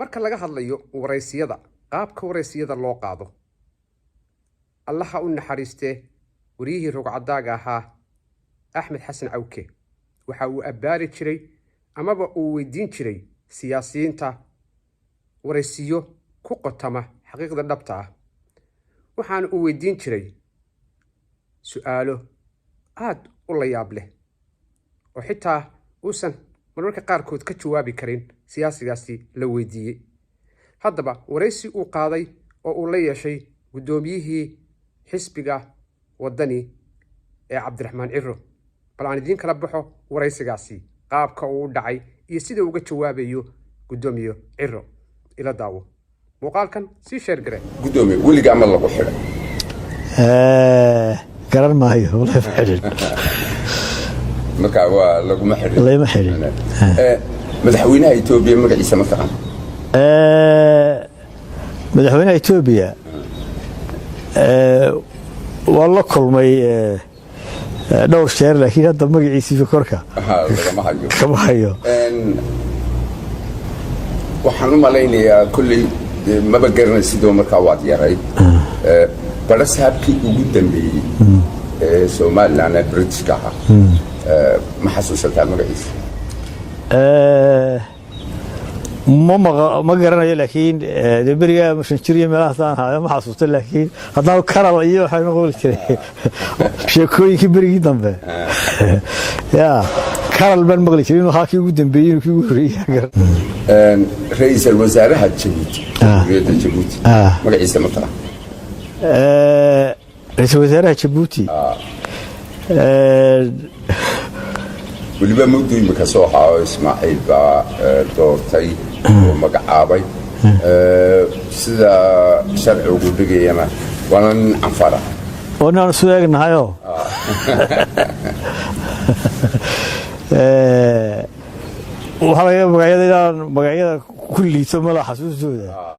marka laga hadlayo waraysiyada qaabka waraysiyada loo qaado allaha u naxariistee wariyihii rogcadaaga ahaa axmed xasan cawke waxa uu abbaari jiray amaba uu weydiin jiray siyaasiyiinta waraysiyo ku qotama xaqiiqda dhabta ah waxaana uu weydiin jiray su'aalo aad u la yaab leh oo xitaa uusan marmarka qaarkood ka jawaabi karin siyaasigaasi la weydiiyey haddaba waraysi uu qaaday oo uu la yeeshay guddoomiyihii xisbiga waddani ee cabdiraxmaan ciro bal aan idiin kala baxo waraysigaasi qaabka uu u dhacay iyo sida uga jawaabayo guddoomiye ciro ila daawo muuqaalkan sii sheergare guddoomiye weligaa ma lagu xidhay garan maayo la xidhin marka waa laguma xidhin lama xidhin madaxweynaha Itoobiya magaciisa ma taqaan madaxweynaha Itoobiya waa la kulmay dhowr jeer laakiin hadda magaciisa korka kama hayo waxaan u malaynayaa kulley maba garanay sidoo markaa waad yaray barasaabkii ugu dambeeyey ee Somaliland ee Britishka ahaa ma xasuusataa magaciisa ما قرنا لكن دبريا مش نشتري ملاحظة هذا ما حصلت لكن هذا كرر أيه حاجة نقول كذا شكوي كبير جدا به يا كرر بن مغلي كذا وهاكي قدام بيجي وكيقول رئيس الوزراء هالجبوتي رئيس الجبوتي ما قاعد يسمع ترى رئيس الوزراء جبوتي waliba muddo imika soo xaao Ismaaciil baa doortay oo magacaabay sida sharcigu dhigayana waan anfara wana soo eegnahayo waxa laga magacyada kulliisa ma la xasuustooda